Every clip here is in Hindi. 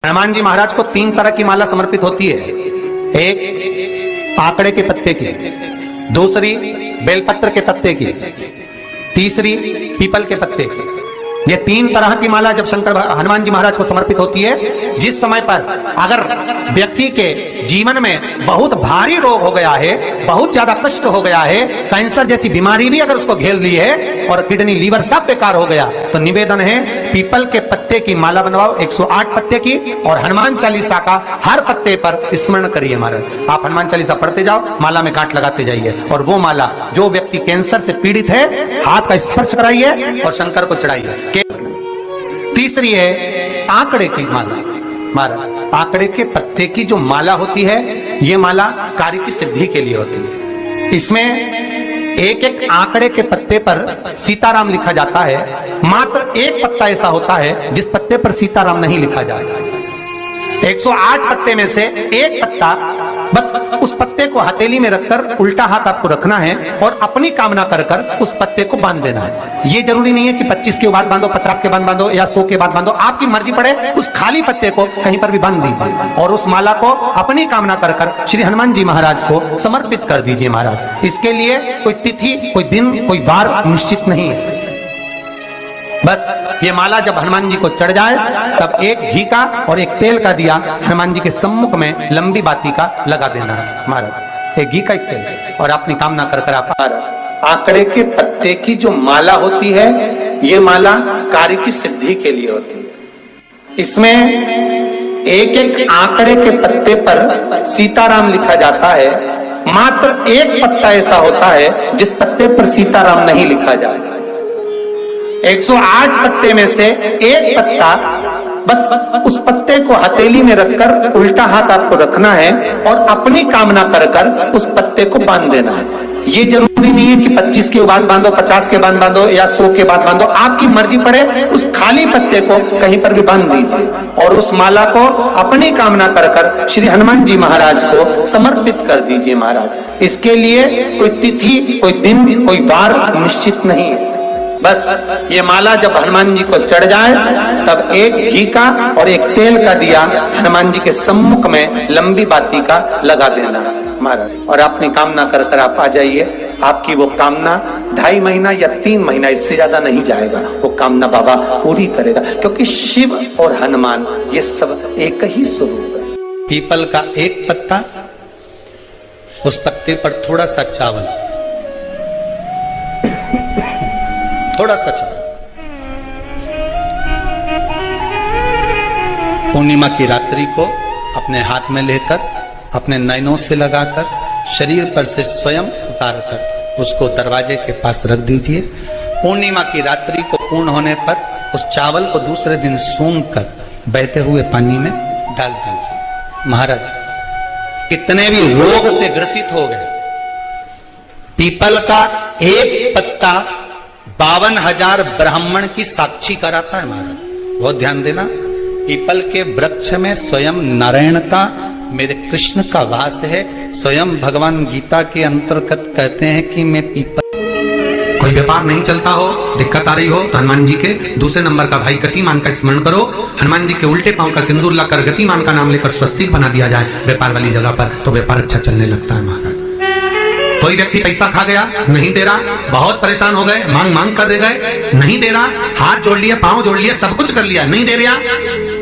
हनुमान जी महाराज को 3 तरह की माला समर्पित होती है। एक आंकड़े के पत्ते की, दूसरी बेलपत्र के पत्ते की, तीसरी पीपल के पत्ते की। ये 3 तरह की माला जब शंकर हनुमान जी महाराज को समर्पित होती है, जिस समय पर अगर व्यक्ति के जीवन में बहुत भारी रोग हो गया है, बहुत ज्यादा कष्ट हो गया है, कैंसर जैसी बीमारी भी अगर उसको घेर ली है और किडनी लीवर सब बेकार हो गया, तो निवेदन है पीपल के पत्ते की माला बनवाओ, 108 पत्ते की, और हनुमान चालीसा का हर पत्ते पर स्मरण करिए महाराज। आप हनुमान चालीसा पढ़ते जाओ, माला में गांठ लगाते जाइए, और वो माला जो व्यक्ति कैंसर से पीड़ित है हाथ का स्पर्श कराइए और शंकर को चढ़ाइए। तीसरी है आंकड़े की माला। महाराज आंकड़े के पत्ते की जो माला होती है, ये माला कार्य की सिद्धि के लिए होती है। इसमें एक एक आंकड़े के पत्ते पर सीताराम लिखा जाता है। मात्र एक पत्ता ऐसा होता है जिस पत्ते पर सीताराम नहीं लिखा जाता। 108 पत्ते में से एक पत्ता, बस उस पत्ते को हथेली में रखकर उल्टा हाथ आपको रखना है और अपनी कामना कर कर उस पत्ते को बांध देना है। ये जरूरी नहीं है कि 25 के बाद बांधो, 50 के बाद बांधो या 100 के बाद बांधो, आपकी मर्जी पड़े। उस खाली पत्ते को कहीं पर भी बांध दीजिए और उस माला को अपनी कामना कर कर श्री हनुमान जी महाराज को समर्पित कर दीजिए महाराज। इसके लिए कोई तिथि, कोई दिन, कोई वार निश्चित नहीं है। बस ये माला जब हनुमान जी को चढ़ जाए तब एक घी का और एक तेल का दिया हनुमान जी के सम्मुख में लंबी बाती का लगा देना है महाराज। एक घी का, एक तेल, और अपनी कामना कर कर आप आंकड़े के पत्ते की जो माला होती है, ये माला कार्य की सिद्धि के लिए होती है। इसमें एक एक आंकड़े के पत्ते पर सीताराम लिखा जाता है। मात्र एक पत्ता ऐसा होता है जिस पत्ते पर सीताराम नहीं लिखा जाए। 108 पत्ते में से एक पत्ता, बस उस पत्ते को हथेली में रखकर उल्टा हाथ आपको रखना है और अपनी कामना कर कर उस पत्ते को बांध देना है। ये जरूरी नहीं है कि 25 के बाद बांधो, 50 के बाद बांधो या 100 के बाद बांधो, आपकी मर्जी पड़े। उस खाली पत्ते को कहीं पर भी बांध दीजिए और उस माला को अपनी कामना कर कर श्री हनुमान जी महाराज को समर्पित कर दीजिए महाराज। इसके लिए कोई तिथि, कोई दिन, कोई वार निश्चित नहीं है। बस ये माला जब हनुमान जी को चढ़ जाए तब एक घी का और एक तेल का दिया हनुमान जी के सम्मुख में लंबी बाती का लगा देना महाराज, और अपनी कामना कर कर आप आ जाइए। आपकी वो कामना 2.5 महीना या 3 महीना, इससे ज्यादा नहीं जाएगा, वो कामना बाबा पूरी करेगा। क्योंकि शिव और हनुमान ये सब एक ही स्वरूप है। पीपल का एक पत्ता, उस पत्ते पर थोड़ा सा चावल, थोड़ा सा चावल, पूर्णिमा की रात्रि को अपने हाथ में लेकर, अपने नयनों से लगाकर, शरीर पर से स्वयं उतारकर उसको दरवाजे के पास रख दीजिए। पूर्णिमा की रात्रि को पूर्ण होने पर उस चावल को दूसरे दिन सूंघ कर बहते हुए पानी में डाल दीजिए। महाराज कितने भी रोग से ग्रसित हो गए, पीपल का एक पत्ता 52,000 ब्राह्मण की साक्षी कराता है महाराज। बहुत ध्यान देना, पीपल के वृक्ष में स्वयं नारायण का, मेरे कृष्ण का वास है। स्वयं भगवान गीता के अंतर्गत कहते हैं कि मैं पीपल, कोई व्यापार नहीं चलता हो, दिक्कत आ रही हो, तो हनुमान जी के दूसरे नंबर का भाई गतिमान का स्मरण करो। हनुमान जी के उल्टे पांव का सिंदूर लाकर गतिमान का नाम लेकर स्वस्तिक बना दिया जाए व्यापार वाली जगह पर, तो व्यापार अच्छा चलने लगता है महाराज। कोई व्यक्ति पैसा खा गया, नहीं दे रहा, बहुत परेशान हो गए, मांग मांग कर दे गए, नहीं दे रहा, हाथ जोड़ लिया, पांव जोड़ लिया, सब कुछ कर लिया, नहीं दे रहा,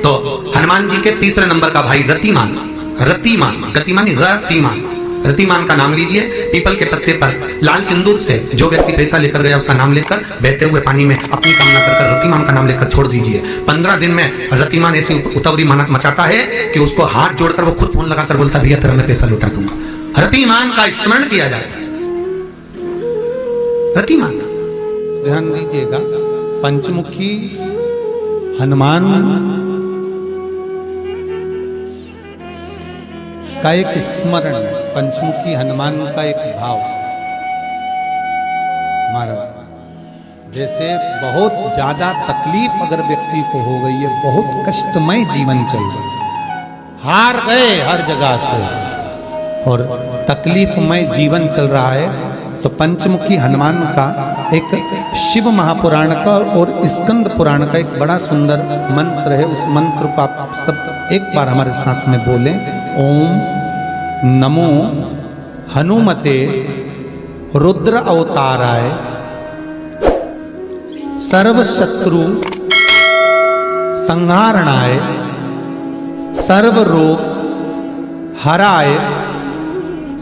तो हनुमान जी के तीसरे नंबर का भाई रतिमान, रतिमान, गतिमान, रतिमान, रतिमान का नाम लीजिए। पीपल के पत्ते पर लाल सिंदूर से जो व्यक्ति पैसा लेकर गया उसका नाम लेकर बहते हुए पानी में अपनी कामना कर रतिमान का नाम लेकर छोड़ दीजिए। 15 दिन में रतिमान ऐसी उतावली मचाता है कि उसको हाथ जोड़कर वो खुद फोन लगाकर बोलता, भैया तेरा मैं पैसा लौटा दूंगा। रतिमान का स्मरण किया जाता है। रतिमान, ध्यान दीजिएगा, पंचमुखी हनुमान का एक स्मरण, पंचमुखी हनुमान का एक भाव महाराज। जैसे बहुत ज्यादा तकलीफ अगर व्यक्ति को हो गई है, बहुत कष्टमय जीवन चल रहा है, हार गए हर जगह से और तकलीफमय जीवन चल रहा है, तो पंचमुखी हनुमान का एक शिव महापुराण का और स्कंद पुराण का एक बड़ा सुंदर मंत्र है। उस मंत्र को आप सब एक बार हमारे साथ में बोले, ओम नमो हनुमते रुद्र अवताराय सर्व शत्रु संहारणाय सर्व रोग हराय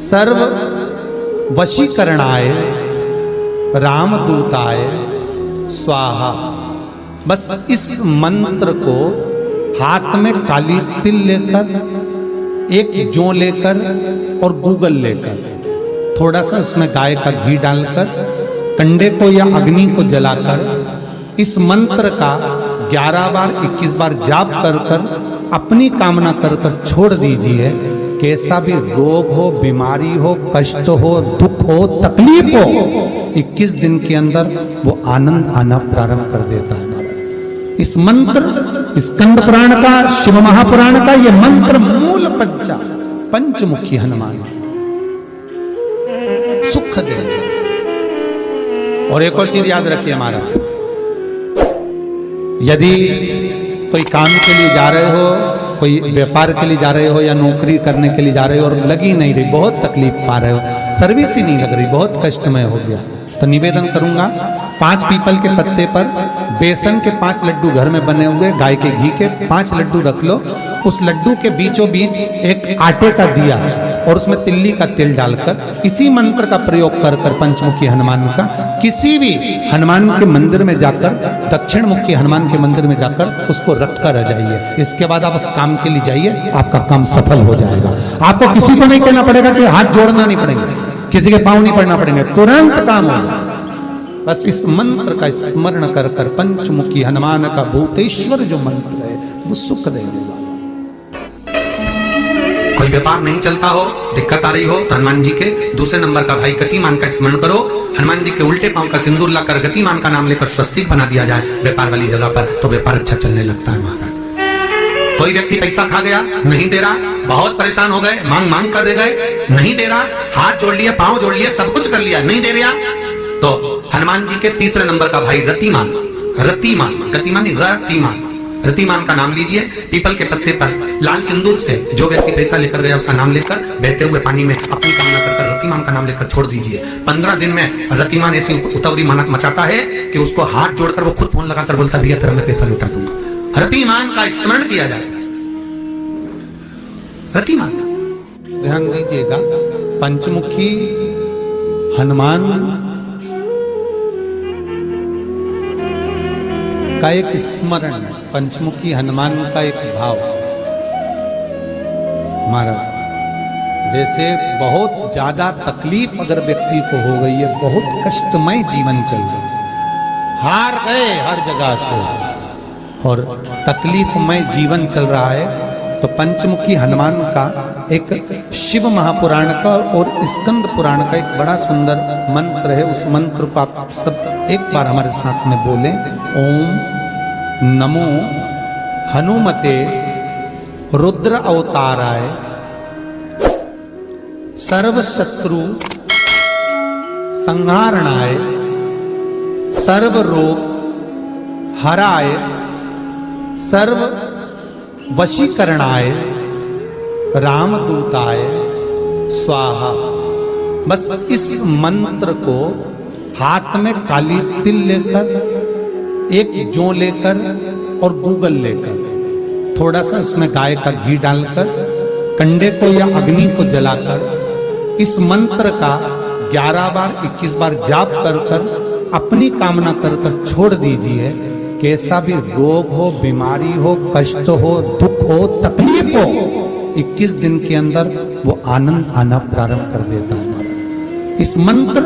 सर्व वशीकरणाय रामदूताय स्वाहा। बस इस मंत्र को हाथ में काली तिल लेकर, एक जौ लेकर और गूगल लेकर, थोड़ा सा उसमें गाय का घी डालकर, कंडे को या अग्नि को जलाकर इस मंत्र का 11 बार 21 बार जाप कर कर अपनी कामना कर कर छोड़ दीजिए। कैसा भी रोग हो, बीमारी हो, कष्ट हो, दुख हो, तकलीफ हो, 21 दिन के अंदर वो आनंद आना प्रारंभ कर देता है। इस मंत्र, स्कंद पुराण का, शिव महापुराण का ये मंत्र मूल पंचमुखी हनुमान सुख दे। और एक और चीज याद रखिए हमारा, यदि कोई काम के लिए जा रहे हो, कोई व्यापार के लिए जा रहे हो या नौकरी करने के लिए जा रहे हो और लगी नहीं रही, बहुत तकलीफ पा रहे हो, सर्विस ही नहीं लग रही, बहुत कष्टमय हो गया, तो निवेदन करूंगा 5 पीपल के पत्ते पर बेसन के 5 लड्डू घर में बने हुए, गाय के घी के 5 लड्डू रख लो। उस लड्डू के बीचों बीच एक आटे का दिया और उसमें तिल्ली का तेल डालकर इसी मंत्र का प्रयोग कर कर पंचमुखी हनुमान का किसी भी हनुमान के मंदिर में जाकर, दक्षिण मुखी हनुमान के मंदिर में जाकर उसको रख कर आ जाइए। इसके बाद आप उस काम के लिए जाइए, आपका काम सफल हो जाएगा। आपको किसी को नहीं कहना पड़ेगा कि हाथ जोड़ना नहीं पड़ेंगे, किसी के पांव नहीं पड़ना पड़ेंगे, तुरंत काम होगा। बस इस मंत्र का स्मरण कर कर पंचमुखी हनुमान का भूतेश्वर जो मंत्र है वो सुख देने वाला। कोई व्यापार नहीं चलता हो, दिक्कत आ रही हो, तो हनुमान जी के दूसरे नंबर का भाई गतिमान का स्मरण करो। हनुमान जी के उल्टे पांव का सिंदूर लाकर गतिमान का नाम लेकर स्वस्तिक बना दिया जाए व्यापार वाली जगह पर, तो व्यापार अच्छा चलने लगता है महाराज। कोई व्यक्ति पैसा खा गया, नहीं दे रहा, बहुत परेशान हो गए, मांग मांग कर दे गए, नहीं दे रहा, हाथ जोड़ लिए, पांव जोड़ लिए, सब कुछ कर लिया, नहीं दे रहा, तो हनुमान जी के तीसरे नंबर का भाई रतिमान, रतिमान का नाम लीजिए। पीपल के पत्ते पर लाल सिंदूर से जो व्यक्ति पैसा लेकर गया उसका नाम लेकर बहते हुए पानी में अपनी कामना कर रतिमान का नाम लेकर छोड़ दीजिए। 15 दिन में रतिमान ऐसी उतावली मचाता है कि उसको हाथ जोड़कर वो खुद फोन लगाकर बोलता, भैया तेरा मैं पैसा लौटा दूंगा। रतिमान का स्मरण किया जाता है। रतिमान ध्यान दीजिएगा, पंचमुखी हनुमान का एक स्मरण, पंचमुखी हनुमान का एक भाव। महाराज जैसे बहुत ज्यादा तकलीफ अगर व्यक्ति को हो गई है, बहुत कष्टमय जीवन चल रहा है, हार गए हर जगह से और तकलीफमय जीवन चल रहा है, तो पंचमुखी हनुमान का एक शिव महापुराण का और स्कंद पुराण का एक बड़ा सुंदर मंत्र है। उस मंत्र को आप सब एक बार हमारे साथ में बोलें, ओम नमो हनुमते रुद्र अवताराय सर्व शत्रु संहारणाय सर्व रोग हराय सर्व वशीकरणाय रामदूताय स्वाहा। बस इस मंत्र को हाथ में काली तिल लेकर, एक जौ लेकर और गूगल लेकर, थोड़ा सा उसमें गाय का घी डालकर, कंडे को या अग्नि को जलाकर इस मंत्र का 11 बार 21 बार जाप कर कर अपनी कामना कर कर छोड़ दीजिए। कैसा भी रोग हो, बीमारी हो, कष्ट हो, दुख हो, तकलीफ हो, 21 दिन के अंदर वो आनंद आना प्रारंभ कर देता है। इस मंत्र,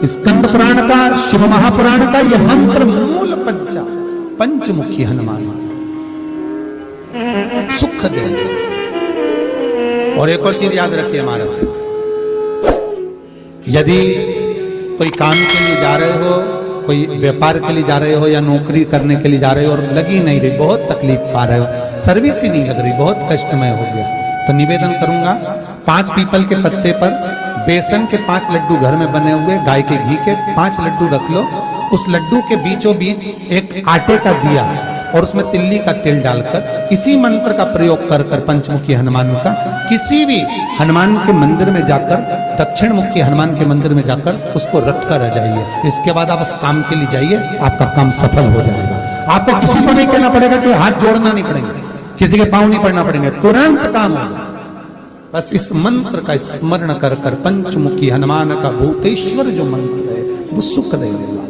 स्कंद पुराण का, शिव महापुराण का यह मंत्र मूल पंचमुखी हनुमान सुख दे। और एक और चीज याद रखिए हमारा, यदि कोई काम के लिए जा रहे हो, कोई व्यापार के लिए जा रहे हो या नौकरी करने के लिए जा रहे हो और लगी नहीं रही, बहुत तकलीफ पा रहे हो, सर्विस ही नहीं लग रही, बहुत कष्टमय हो गया, तो निवेदन करूंगा 5 पीपल के पत्ते पर बेसन के 5 लड्डू घर में बने हुए, गाय के घी के 5 लड्डू रख लो। उस लड्डू के बीचों बीच एक आटे का दिया और उसमें तिल्ली का तेल डालकर इसी मंत्र का प्रयोग कर कर पंचमुखी हनुमान का किसी भी हनुमान के मंदिर में जाकर, दक्षिण मुखी हनुमान के मंदिर में जाकर उसको रख कर आ जाइए। इसके बाद आप उस काम के लिए जाइए, आपका काम सफल हो जाएगा। आपको किसी को नहीं कहना पड़ेगा, कि हाथ जोड़ना नहीं पड़ेंगे, किसी के पांव नहीं पड़ना पड़ेंगे, तुरंत काम होगा। बस इस मंत्र का स्मरण कर कर पंचमुखी हनुमान का भूतेश्वर जो मंत्र है वो सुख देगा।